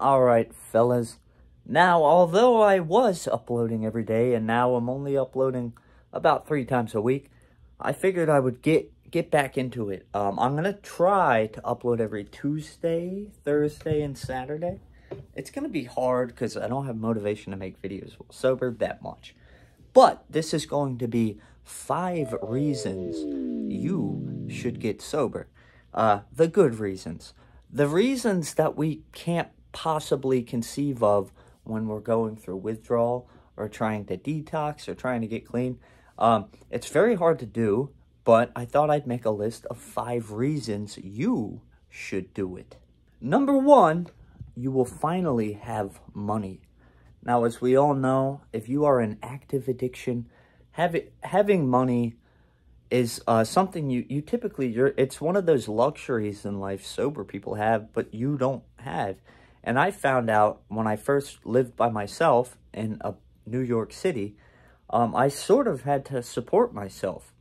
Alright, fellas. Now, although I was uploading every day, and now I'm only uploading about 3 times a week, I figured I would get back into it. I'm going to try to upload every Tuesday, Thursday, and Saturday. It's going to be hard because I don't have motivation to make videos sober that much. But this is going to be 5 reasons you should get sober. The good reasons. The reasons that we can't possibly conceive of when we're going through withdrawal or trying to detox or trying to get clean. It's very hard to do, but I thought I'd make a list of 5 reasons you should do it. Number 1, you will finally have money. Now, as we all know, if you are in active addiction, having money is something you typically, it's one of those luxuries in life sober people have, but you don't have. And I found out when I first lived by myself in New York City, I sort of had to support myself.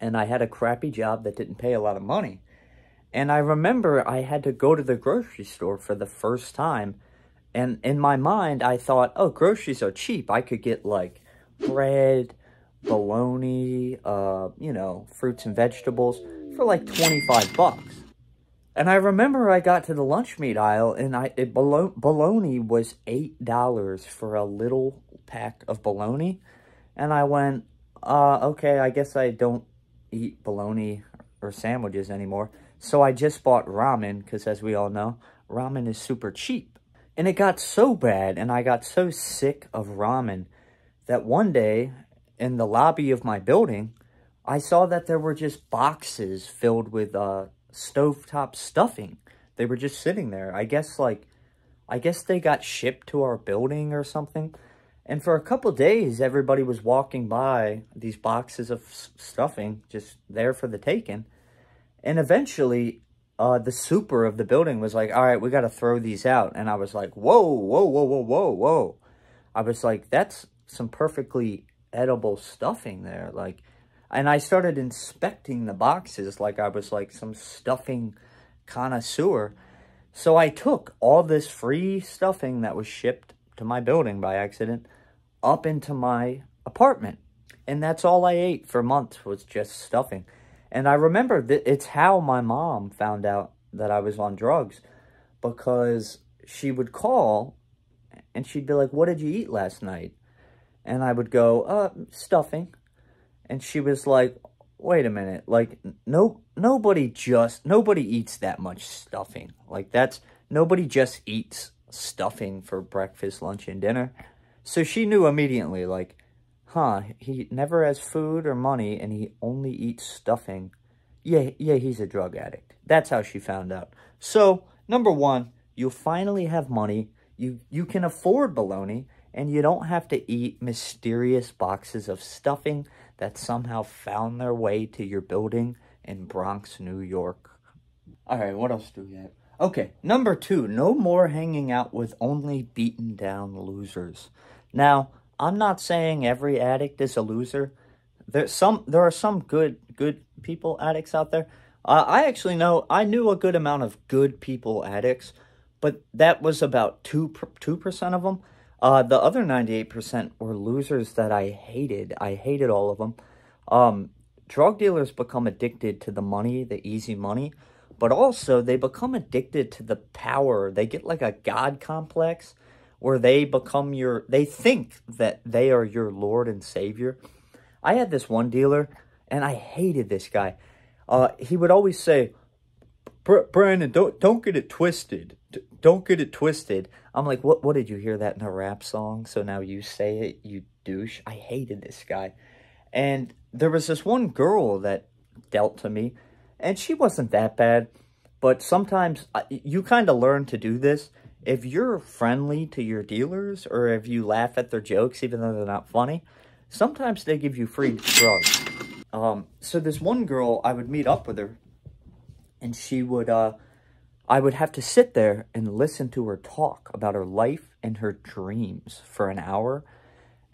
And I had a crappy job that didn't pay a lot of money. And I remember I had to go to the grocery store for the first time. And in my mind, I thought, oh, groceries are cheap. I could get like bread, bologna, fruits and vegetables for like 25 bucks. And I remember I got to the lunch meat aisle and bologna was $8 for a little pack of bologna. And I went, okay, I guess I don't eat bologna or sandwiches anymore. So I just bought ramen because, as we all know, ramen is super cheap. And it got so bad and I got so sick of ramen that one day in the lobby of my building, I saw that there were just boxes filled with stovetop stuffing. They were just sitting there. I guess they got shipped to our building or something. And for a couple days, everybody was walking by these boxes of stuffing just there for the taking. And eventually, the super of the building was like, all right, we got to throw these out. And I was like, whoa, whoa, whoa, whoa, whoa, whoa. I was like, that's some perfectly edible stuffing there. And I started inspecting the boxes like I was like some stuffing connoisseur. So I took all this free stuffing that was shipped to my building by accident up into my apartment. And that's all I ate for months was just stuffing. And I remember that it's how my mom found out that I was on drugs, because she would call and she'd be like, what did you eat last night? And I would go, stuffing. And she was like, wait a minute, like, nobody eats that much stuffing. Like, nobody just eats stuffing for breakfast, lunch, and dinner. So she knew immediately, like, huh, he never has food or money, and he only eats stuffing. Yeah, he's a drug addict. That's how she found out. So, number 1, you'll finally have money. You can afford bologna, and you don't have to eat mysterious boxes of stuffing that somehow found their way to your building in Bronx, New York. All right, what else do we have? Okay, number 2, no more hanging out with only beaten down losers. Now, I'm not saying every addict is a loser. There are some good people addicts out there. I knew a good amount of good people addicts, but that was about 2% of them. The other 98% were losers that I hated. I hated all of them. Drug dealers become addicted to the money, the easy money, but also they become addicted to the power. They get like a God complex where they think that they are your Lord and Savior. I had this one dealer and I hated this guy. He would always say, Brandon, don't get it twisted. Don't get it twisted. I'm like, what did you hear that in a rap song? So now you say it, you douche. I hated this guy. And there was this one girl that dealt to me, and she wasn't that bad. But sometimes you kind of learn to do this. If you're friendly to your dealers, or if you laugh at their jokes, even though they're not funny, sometimes they give you free drugs. So this one girl, I would meet up with her, and she would, I would have to sit there and listen to her talk about her life and her dreams for an hour.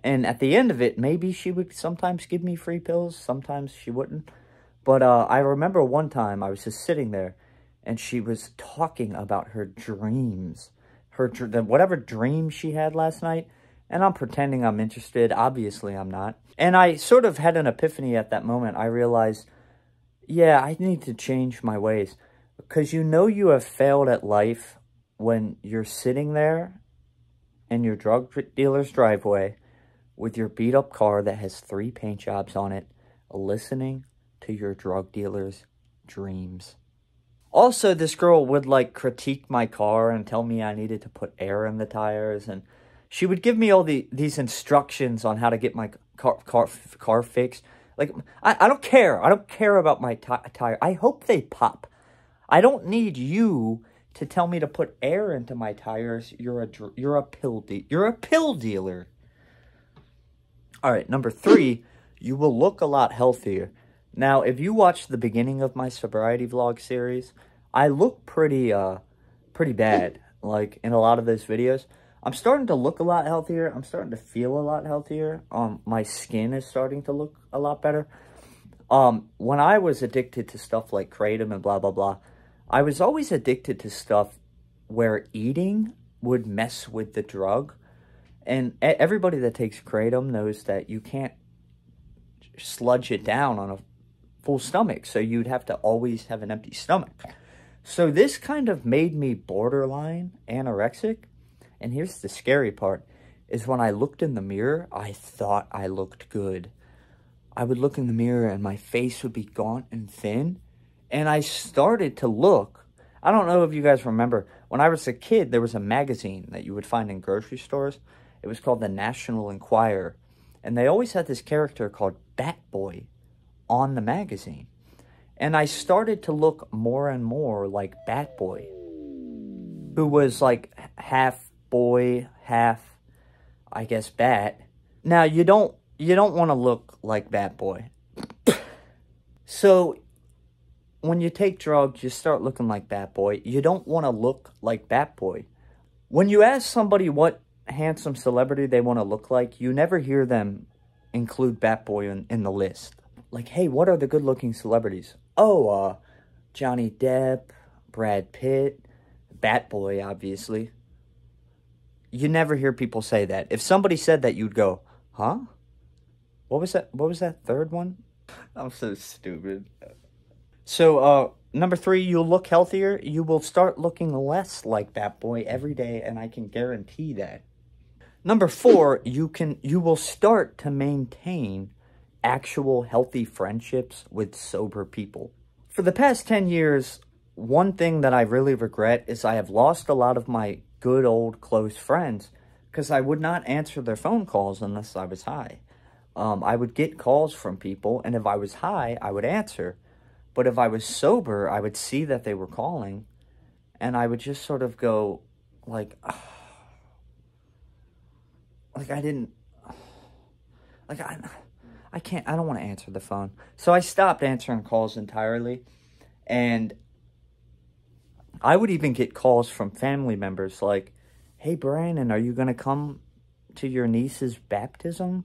And at the end of it, maybe she would sometimes give me free pills, sometimes she wouldn't. But I remember one time I was just sitting there and she was talking about her dreams, whatever dream she had last night, and I'm pretending I'm interested. Obviously, I'm not. And I sort of had an epiphany at that moment. I realized, yeah, I need to change my ways. Because you know you have failed at life when you're sitting there in your drug dealer's driveway with your beat-up car that has 3 paint jobs on it, listening to your drug dealer's dreams. Also, this girl would, like, critique my car and tell me I needed to put air in the tires, and she would give me all these instructions on how to get my car fixed. Like, I don't care. I don't care about my tire. I hope they pop. I don't need you to tell me to put air into my tires. You're a pill dealer. All right, number 3, you will look a lot healthier. Now, if you watch the beginning of my sobriety vlog series, I look pretty bad, like, in a lot of those videos. I'm starting to look a lot healthier. I'm starting to feel a lot healthier. My skin is starting to look a lot better. When I was addicted to stuff like Kratom and blah, blah, blah, I was always addicted to stuff where eating would mess with the drug. And everybody that takes Kratom knows that you can't sludge it down on a full stomach. So you'd have to always have an empty stomach. So this kind of made me borderline anorexic. And here's the scary part, is when I looked in the mirror, I thought I looked good. I would look in the mirror and my face would be gaunt and thin. And I started to look, I don't know if you guys remember, when I was a kid, there was a magazine that you would find in grocery stores. It was called the National Enquirer. And they always had this character called Bat Boy on the magazine. And I started to look more and more like Bat Boy, who was like half boy, half, I guess, bat. Now, you don't want to look like Bat Boy. So, when you take drugs, you start looking like Bat Boy. You don't want to look like Bat Boy. When you ask somebody what handsome celebrity they want to look like, you never hear them include Bat Boy in the list. Like, hey, what are the good-looking celebrities? Oh, Johnny Depp, Brad Pitt, Bat Boy, obviously. You never hear people say that. If somebody said that, you'd go, huh? What was that? What was that third one? I'm so stupid. So, number 3, you'll look healthier. You will start looking less like Bat Boy every day, and I can guarantee that. Number 4, you will start to maintain actual healthy friendships with sober people. For the past 10 years, one thing that I really regret is I have lost a lot of my good old close friends because I would not answer their phone calls unless I was high. I would get calls from people, and if I was high, I would answer. But if I was sober, I would see that they were calling, and I would just sort of go, like, like I didn't, like I can't, I don't want to answer the phone. So I stopped answering calls entirely, and I would even get calls from family members like, hey, Brandon, are you going to come to your niece's baptism?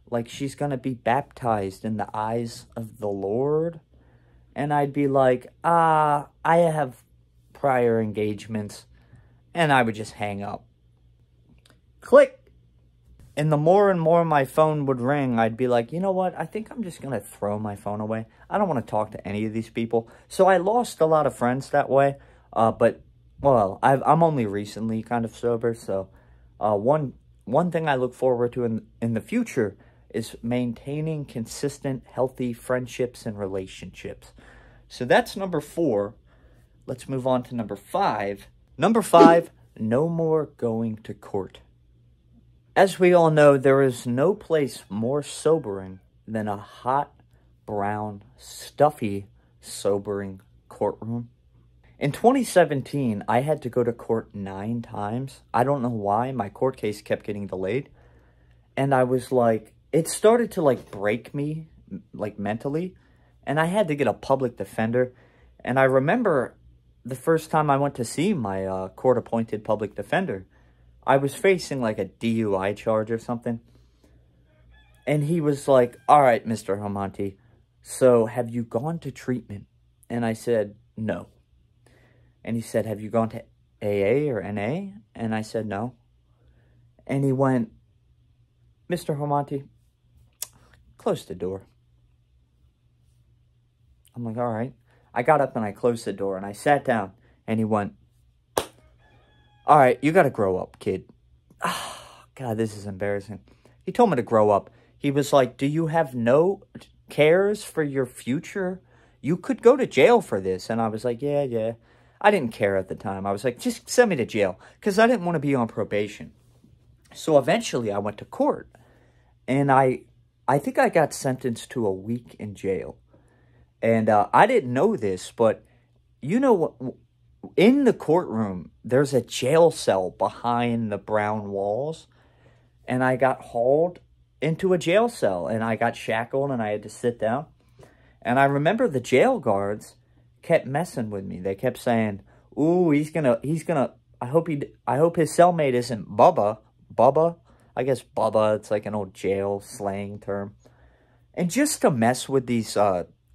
Like, she's going to be baptized in the eyes of the Lord? And I'd be like, I have prior engagements. And I would just hang up. Click. And the more and more my phone would ring, I'd be like, you know what? I think I'm just going to throw my phone away. I don't want to talk to any of these people. So I lost a lot of friends that way. But, well, I'm only recently kind of sober. So one thing I look forward to in the future is maintaining consistent, healthy friendships and relationships. So that's number 4. Let's move on to number 5. Number 5, no more going to court. As we all know, there is no place more sobering than a hot, brown, stuffy, sobering courtroom. In 2017, I had to go to court 9 times. I don't know why. My court case kept getting delayed. And I was like, it started to like break me, like mentally. And I had to get a public defender. And I remember the first time I went to see my court-appointed public defender, I was facing like a DUI charge or something. And he was like, all right, Mr. Harmonti, so have you gone to treatment? And I said, no. And he said, have you gone to AA or NA? And I said, no. And he went, Mr. Harmonti, close the door. I'm like, all right. I got up and I closed the door and I sat down and he went, all right, you got to grow up, kid. Oh, God, this is embarrassing. He told me to grow up. He was like, do you have no cares for your future? You could go to jail for this. And I was like, yeah. I didn't care at the time. I was like, just send me to jail because I didn't want to be on probation. So eventually I went to court and I think I got sentenced to a week in jail. And I didn't know this, but you know what? In the courtroom, there's a jail cell behind the brown walls. And I got hauled into a jail cell. And I got shackled and I had to sit down. And I remember the jail guards kept messing with me. They kept saying, ooh, he's gonna, I hope his cellmate isn't Bubba. Bubba? I guess Bubba, it's like an old jail slang term. And just to mess with these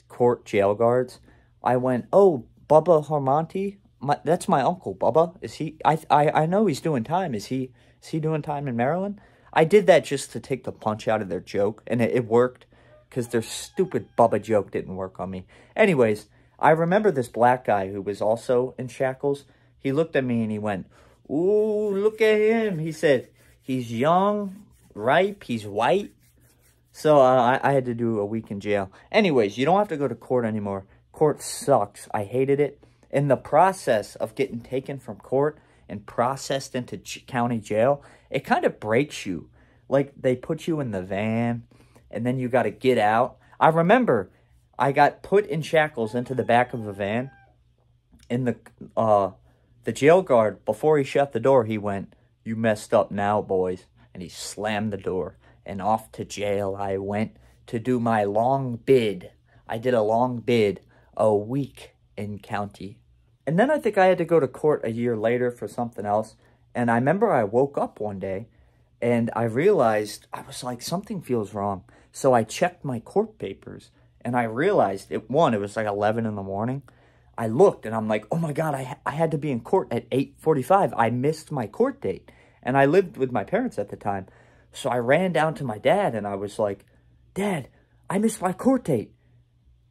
court jail guards, I went, oh, Bubba Harmonti? That's my uncle, Bubba. Is he, I know he's doing time. Is he doing time in Maryland? I did that just to take the punch out of their joke, and it worked, because their stupid Bubba joke didn't work on me. Anyways, I remember this black guy who was also in shackles. He looked at me and he went, ooh, look at him. He said, he's young, ripe, he's white. So I had to do a week in jail. Anyways, you don't have to go to court anymore. Court sucks. I hated it. In the process of getting taken from court and processed into county jail, it kind of breaks you. Like, they put you in the van, and then you got to get out. I remember I got put in shackles into the back of a van. And the jail guard, before he shut the door, he went, you messed up now, boys. And he slammed the door. And off to jail I went to do my long bid. I did a long bid, a week in county. And then I think I had to go to court a year later for something else. And I remember I woke up one day and I realized, I was like, something feels wrong. So I checked my court papers and I realized, it was like 11 in the morning. I looked and I'm like, oh my God, I had to be in court at 8:45. I missed my court date. And I lived with my parents at the time. So I ran down to my dad and I was like, Dad, I missed my court date.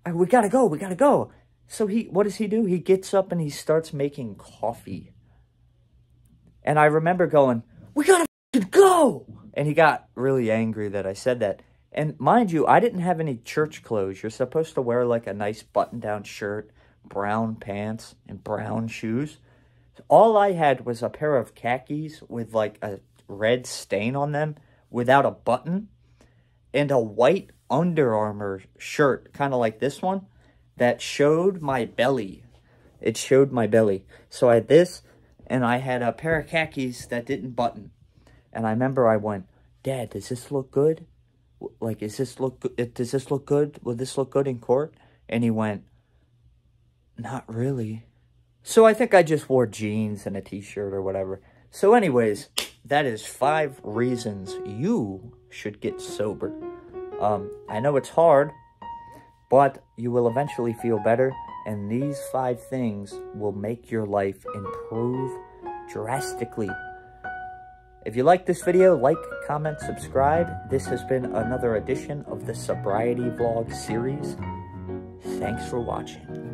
We gotta go. So what does he do? He gets up and he starts making coffee. And I remember going, we gotta go. And he got really angry that I said that. And mind you, I didn't have any church clothes. You're supposed to wear like a nice button-down shirt, brown pants, and brown shoes. All I had was a pair of khakis with like a red stain on them without a button and a white Under Armour shirt, kind of like this one, that showed my belly. It showed my belly. So I had this, and I had a pair of khakis that didn't button. And I remember I went, Dad, does this look good? Like, does this look good? Will this look good in court? And he went, not really. So I think I just wore jeans and a t-shirt or whatever. So anyways, that is 5 reasons you should get sober. I know it's hard, but you will eventually feel better. And these 5 things will make your life improve drastically. If you like this video, like, comment, subscribe. This has been another edition of the Sobriety Vlog series. Thanks for watching.